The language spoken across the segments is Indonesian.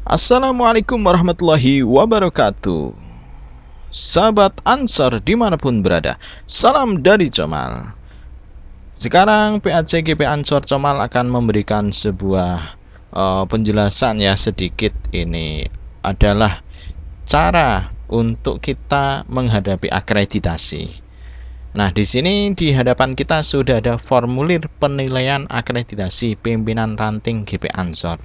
Assalamualaikum warahmatullahi wabarakatuh. Sahabat Ansor dimanapun berada, salam dari Comal. Sekarang PAC GP Ansor Comal akan memberikan sebuah penjelasan ya sedikit. Ini adalah cara untuk kita menghadapi akreditasi. Nah, di sini di hadapan kita sudah ada formulir penilaian akreditasi pimpinan ranting GP Ansor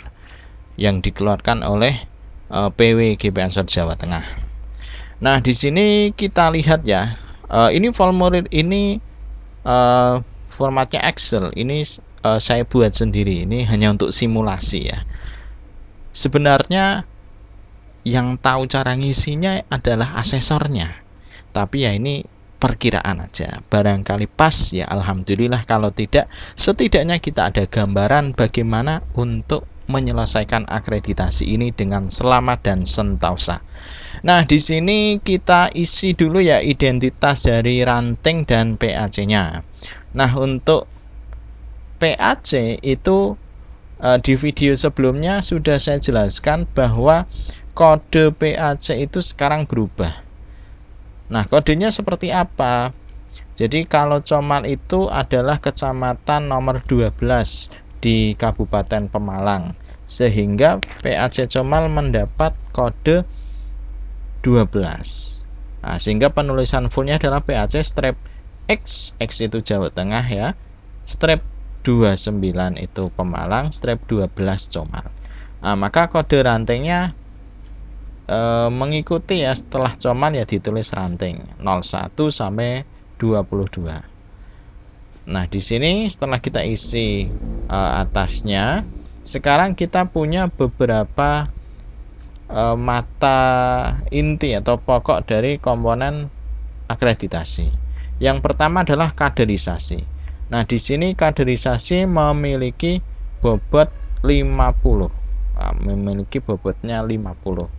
yang dikeluarkan oleh PW GP Ansor Jawa Tengah. Nah, di sini kita lihat ya, ini formulir ini formatnya Excel. Ini saya buat sendiri. Ini hanya untuk simulasi ya. Sebenarnya yang tahu cara ngisinya adalah asesornya. Tapi ya ini perkiraan aja. Barangkali pas ya alhamdulillah, kalau tidak setidaknya kita ada gambaran bagaimana untuk menyelesaikan akreditasi ini dengan selamat dan sentosa. Nah, di sini kita isi dulu ya identitas dari ranting dan PAC-nya. Nah, untuk PAC itu di video sebelumnya sudah saya jelaskan bahwa kode PAC itu sekarang berubah. Nah, kodenya seperti apa? Jadi kalau Comal itu adalah kecamatan nomor 12 di Kabupaten Pemalang, sehingga PAC Comal mendapat kode 12. Nah, sehingga penulisan fullnya adalah PAC strap X itu Jawa Tengah ya, strap 29 itu Pemalang, strap 12 Comal. Nah, maka kode rantingnya mengikuti ya, setelah Comal ya ditulis ranting 01 sampai 22. Nah, di sini setelah kita isi atasnya, sekarang kita punya beberapa mata inti atau pokok dari komponen akreditasi. Yang pertama adalah kaderisasi. Nah, di sini kaderisasi memiliki bobot 50. Nah, memiliki bobotnya 50.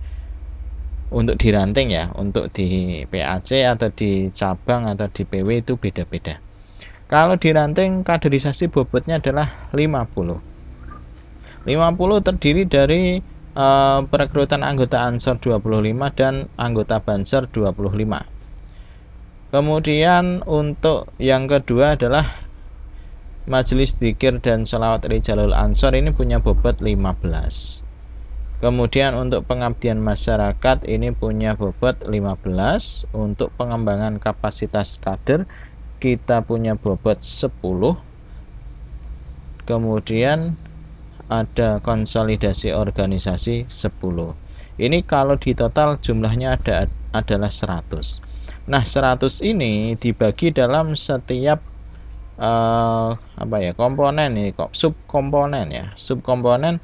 Untuk di ranting ya, untuk di PAC atau di cabang atau di PW itu beda-beda. Kalau di ranting kaderisasi bobotnya adalah 50. 50 terdiri dari perekrutan anggota Ansor 25 dan anggota Banser 25. Kemudian untuk yang kedua adalah Majelis Dzikir dan Sholawat Rijalul Ansor, ini punya bobot 15. Kemudian untuk pengabdian masyarakat ini punya bobot 15. Untuk pengembangan kapasitas kader kita punya bobot 10. Kemudian ada konsolidasi organisasi 10. Ini kalau di total jumlahnya adalah 100. Nah, 100 ini dibagi dalam setiap komponen ini kok, subkomponen ya. Subkomponen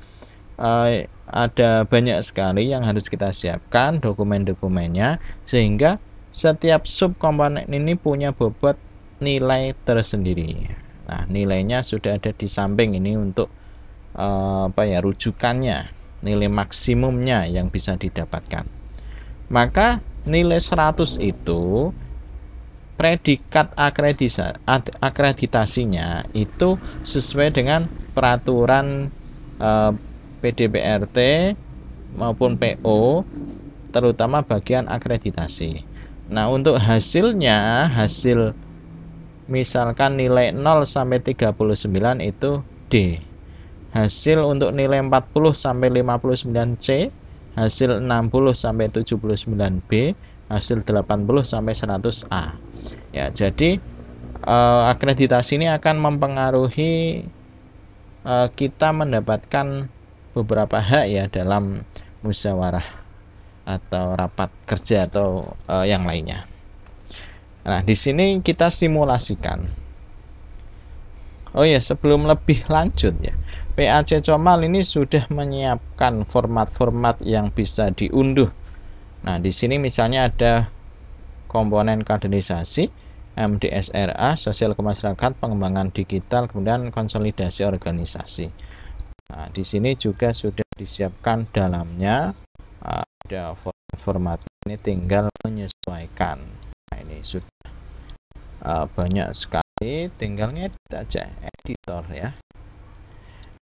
ada banyak sekali yang harus kita siapkan dokumen-dokumennya, sehingga setiap subkomponen ini punya bobot nilai tersendiri. Nah, nilainya sudah ada di samping ini untuk rujukannya, nilai maksimumnya yang bisa didapatkan. Maka nilai 100 itu predikat akreditasinya itu sesuai dengan peraturan PDPRT maupun PO, terutama bagian akreditasi. Nah, untuk hasilnya, hasil misalkan nilai 0 sampai 39 itu D. Hasil untuk nilai 40 sampai 59C, hasil 60 sampai 79B, hasil 80 sampai 100A. Ya, jadi akreditasi ini akan mempengaruhi kita mendapatkan beberapa hak ya dalam musyawarah atau rapat kerja atau yang lainnya. Nah, di sini kita simulasikan. Oh ya, sebelum lebih lanjut ya, PAC Comal ini sudah menyiapkan format-format yang bisa diunduh. Nah, di sini misalnya ada komponen kaderisasi, MDSRA, sosial kemasyarakatan, pengembangan digital, kemudian konsolidasi organisasi. Nah, di sini juga sudah disiapkan dalamnya ada format ini, tinggal menyesuaikan. Nah, ini sudah banyak sekali, tinggal ngedit aja, editor ya,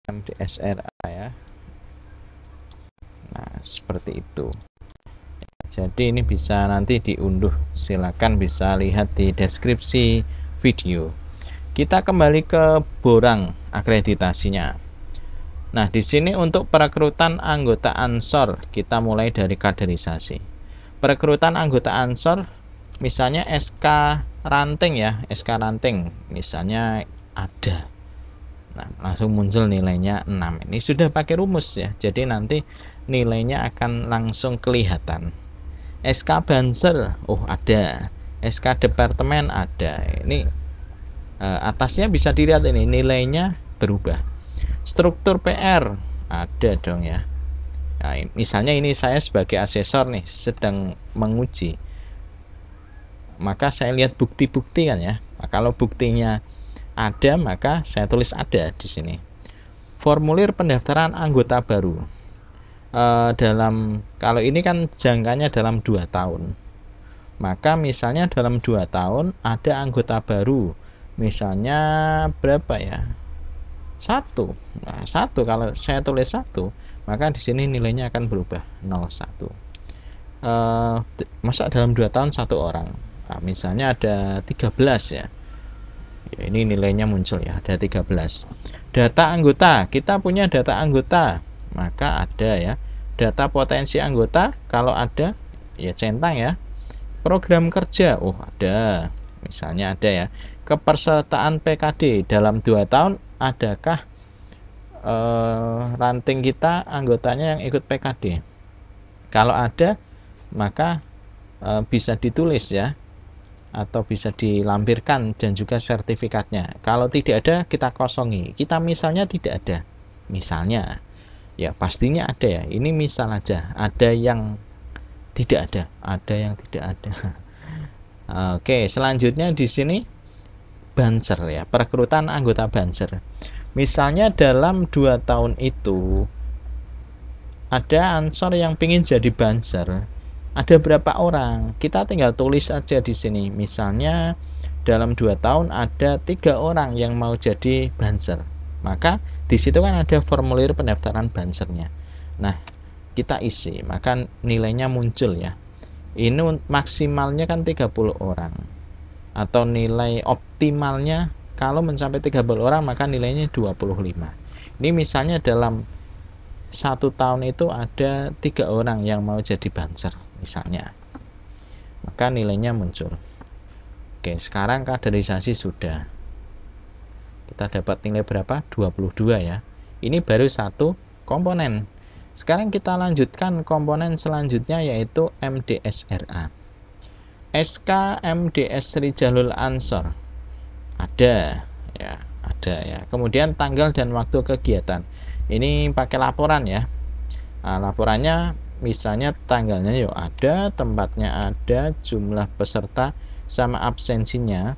MDSRA ya. Nah, seperti itu. Jadi ini bisa nanti diunduh, silakan bisa lihat di deskripsi video. Kita kembali ke borang akreditasinya. Nah, di sini untuk perekrutan anggota Ansor, kita mulai dari kaderisasi. Perekrutan anggota Ansor, misalnya SK ranting ya, SK ranting, misalnya ada. Nah, langsung muncul nilainya 6. Ini sudah pakai rumus ya, jadi nanti nilainya akan langsung kelihatan. SK Banser, oh ada. SK Departemen ada. Ini atasnya bisa dilihat ini nilainya berubah. Struktur PR ada dong ya. Nah, misalnya ini saya sebagai asesor nih sedang menguji, maka saya lihat bukti-bukti kan ya. Nah, kalau buktinya ada maka saya tulis ada di sini. Formulir pendaftaran anggota baru. Kalau ini kan jangkanya dalam 2 tahun, maka misalnya dalam 2 tahun ada anggota baru, misalnya berapa ya, 1. Nah, 1 kalau saya tulis 1, maka di sini nilainya akan berubah 01. Masa dalam 2 tahun 1 orang. Nah, misalnya ada 13 ya. Ini nilainya muncul ya, ada 13. Data anggota, kita punya data anggota, maka ada ya. Data potensi anggota, kalau ada ya centang ya. Program kerja, oh ada, misalnya ada ya. Kepesertaan PKD dalam 2 tahun, adakah ranting kita anggotanya yang ikut PKD? Kalau ada, maka bisa ditulis ya, atau bisa dilampirkan dan juga sertifikatnya. Kalau tidak ada, kita kosongi. Kita misalnya tidak ada, misalnya ya pastinya ada ya. Ini misal aja, ada yang tidak ada yang tidak ada. Oke, selanjutnya di sini Banser ya, perekrutan anggota Banser. Misalnya dalam 2 tahun itu ada Ansor yang ingin jadi Banser. Ada berapa orang? Kita tinggal tulis aja di sini. Misalnya dalam 2 tahun ada 3 orang yang mau jadi Banser. Maka di situ kan ada formulir pendaftaran Bansernya. Nah, kita isi, maka nilainya muncul ya. Ini maksimalnya kan 30 orang. Atau nilai optimalnya kalau mencapai 30 orang maka nilainya 25. Ini misalnya dalam 1 tahun itu ada 3 orang yang mau jadi Banser misalnya. Maka nilainya muncul. Oke, sekarang kaderisasi sudah. Kita dapat nilai berapa? 22 ya. Ini baru 1 komponen. Sekarang kita lanjutkan komponen selanjutnya yaitu MDSRA. SK MDS Rijalul Ansor. Ada ya, ada ya. Kemudian tanggal dan waktu kegiatan. Ini pakai laporan ya. Nah, laporannya misalnya tanggalnya yuk ada, tempatnya ada, jumlah peserta sama absensinya.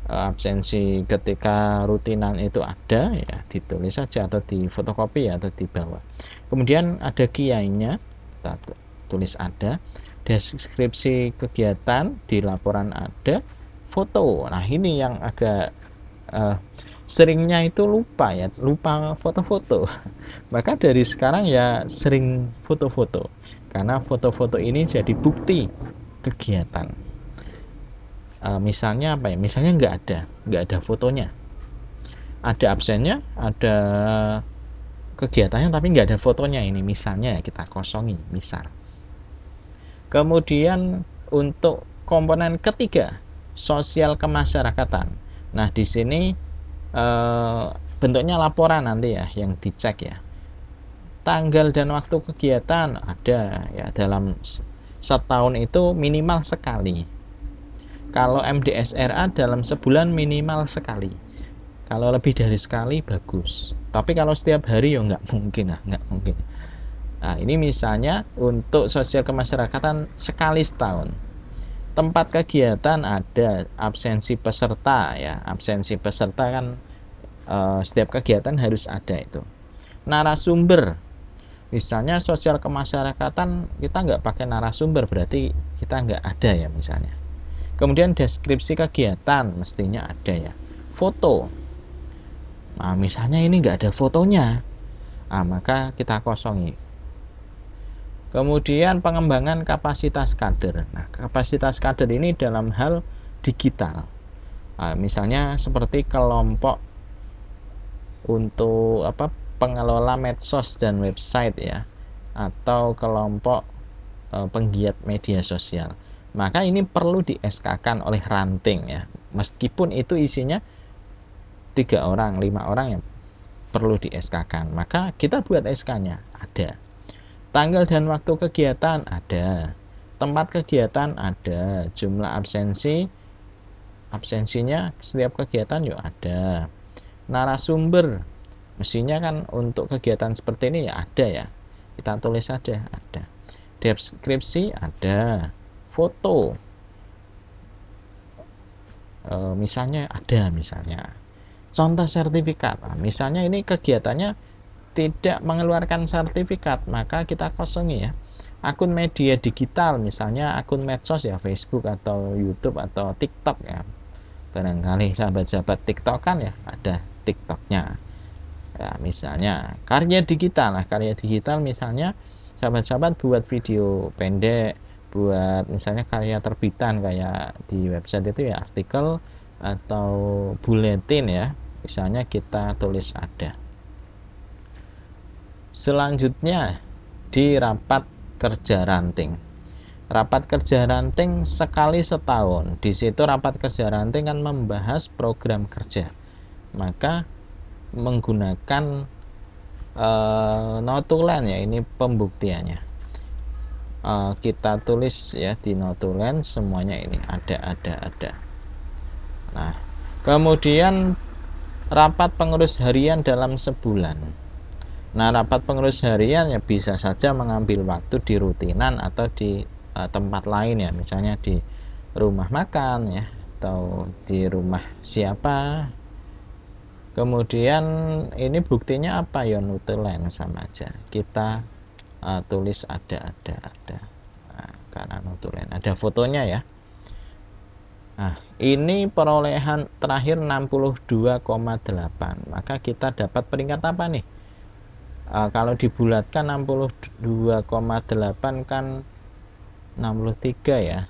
Absensi ketika rutinan itu ada ya, ditulis saja atau di fotokopi atau dibawa. Kemudian ada kiainya, kita tulis ada, deskripsi kegiatan di laporan ada, foto. Nah, ini yang agak seringnya itu lupa ya, lupa foto-foto. Maka dari sekarang ya sering foto-foto, karena foto-foto ini jadi bukti kegiatan. Misalnya apa ya? Misalnya nggak ada fotonya, ada absennya, ada kegiatannya tapi nggak ada fotonya. Ini misalnya kita kosongi, misal. Kemudian untuk komponen ketiga, sosial kemasyarakatan. Nah, di sini bentuknya laporan nanti ya yang dicek ya. Tanggal dan waktu kegiatan ada ya, dalam setahun itu minimal sekali. Kalau MDSRA dalam sebulan minimal sekali. Kalau lebih dari sekali bagus. Tapi kalau setiap hari ya nggak mungkin lah, nggak mungkin. Nah, ini misalnya untuk sosial kemasyarakatan sekali setahun. Tempat kegiatan ada, absensi peserta ya. Absensi peserta kan setiap kegiatan harus ada itu. Narasumber. Misalnya sosial kemasyarakatan kita nggak pakai narasumber, berarti kita nggak ada ya misalnya. Kemudian deskripsi kegiatan mestinya ada ya. Foto. Nah, misalnya ini nggak ada fotonya. Nah, maka kita kosongi. Kemudian pengembangan kapasitas kader. Nah, kapasitas kader ini dalam hal digital. Nah, misalnya seperti kelompok untuk pengelola medsos dan website ya, atau kelompok penggiat media sosial. Maka ini perlu di SK-kan oleh ranting ya. Meskipun itu isinya 3 orang, 5 orang yang perlu di SK-kan. Maka kita buat SK-nya ada. Tanggal dan waktu kegiatan ada. Tempat kegiatan ada. Jumlah absensinya setiap kegiatan yuk ada. Narasumber mestinya kan untuk kegiatan seperti ini ya ada ya. Kita tulis saja ada. Deskripsi ada. Foto misalnya ada, misalnya contoh sertifikat. Nah, misalnya ini kegiatannya tidak mengeluarkan sertifikat, maka kita kosongi ya. Akun media digital, misalnya akun medsos ya, Facebook atau YouTube atau TikTok ya. Barangkali sahabat-sahabat TikTok kan ya, ada TikToknya ya. Misalnya karya digital. Nah, karya digital misalnya sahabat-sahabat buat video pendek, buat misalnya karya terbitan kayak di website itu ya, artikel atau buletin ya, misalnya kita tulis ada. Selanjutnya di rapat kerja ranting. Rapat kerja ranting sekali setahun. Di situ rapat kerja ranting kan membahas program kerja. Maka menggunakan notulen ya, ini pembuktiannya. Kita tulis ya di notulen semuanya ini ada. Nah, kemudian rapat pengurus harian dalam sebulan. Nah, rapat pengurus harian ya bisa saja mengambil waktu di rutinan atau di tempat lain ya, misalnya di rumah makan ya, atau di rumah siapa. Kemudian ini buktinya apa ya, notulen sama aja. Kita tulis ada. Nah, karena notulen ada fotonya ya. Nah, ini perolehan terakhir 62,8. Maka kita dapat peringkat apa nih? Kalau dibulatkan 62,8 kan 63 ya.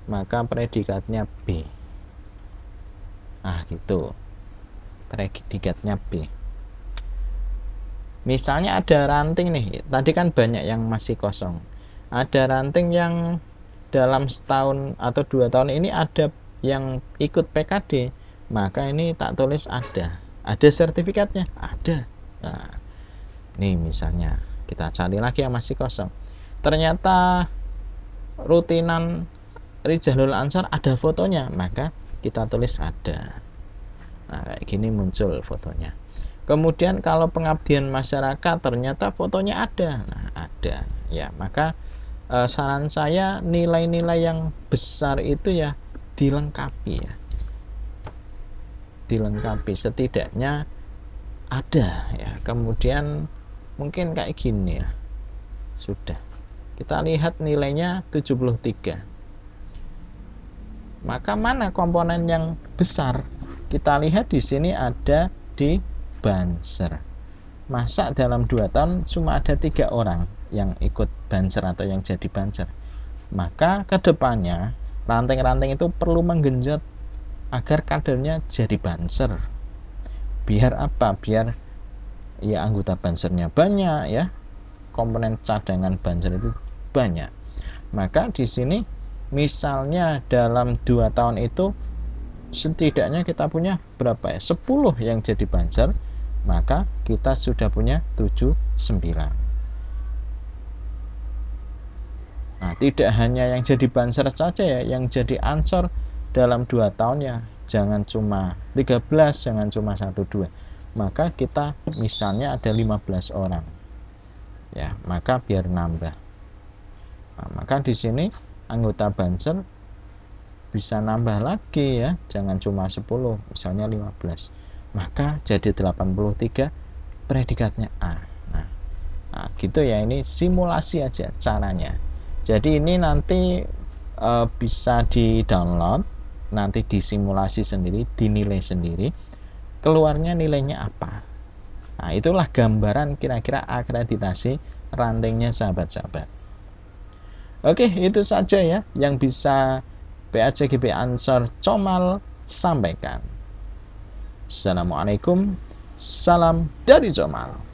Maka predikatnya B. Nah, gitu. Predikatnya B. Misalnya ada ranting nih, tadi kan banyak yang masih kosong. Ada ranting yang dalam setahun atau 2 tahun ini ada yang ikut PKD, maka ini tak tulis ada. Ada sertifikatnya? Ada. Nah, nih misalnya kita cari lagi yang masih kosong. Ternyata rutinan Rijzalul Ansor ada fotonya, maka kita tulis ada. Nah, kayak gini muncul fotonya. Kemudian kalau pengabdian masyarakat ternyata fotonya ada. Nah, ada ya. Maka saran saya nilai-nilai yang besar itu ya dilengkapi ya. Dilengkapi setidaknya ada ya. Kemudian mungkin kayak gini ya. Sudah. Kita lihat nilainya 73. Maka mana komponen yang besar? Kita lihat di sini ada di Banser. Masa dalam 2 tahun cuma ada 3 orang yang ikut Banser atau yang jadi Banser? Maka kedepannya ranting-ranting itu perlu menggenjot agar kadernya jadi Banser. Biar apa? Biar ya anggota Bansernya banyak ya, komponen cadangan Banser itu banyak. Maka di sini misalnya dalam 2 tahun itu setidaknya kita punya berapa ya? 10 yang jadi Banser, maka kita sudah punya 79. Nah, tidak hanya yang jadi Banser saja ya, yang jadi Ansor dalam 2 tahun ya, jangan cuma 13, jangan cuma 1-2. Maka kita misalnya ada 15 orang. Ya, maka biar nambah. Nah, maka di sini anggota Banser bisa nambah lagi ya, jangan cuma 10, misalnya 15. Maka jadi 83, predikatnya A. Nah, gitu ya, ini simulasi aja caranya. Jadi ini nanti bisa di-download, nanti disimulasi sendiri, dinilai sendiri, keluarnya nilainya apa. Nah, itulah gambaran kira-kira akreditasi rantingnya sahabat-sahabat. Oke, itu saja ya yang bisa PACGP Ansor Comal sampaikan. Assalamualaikum, salam dari Comal.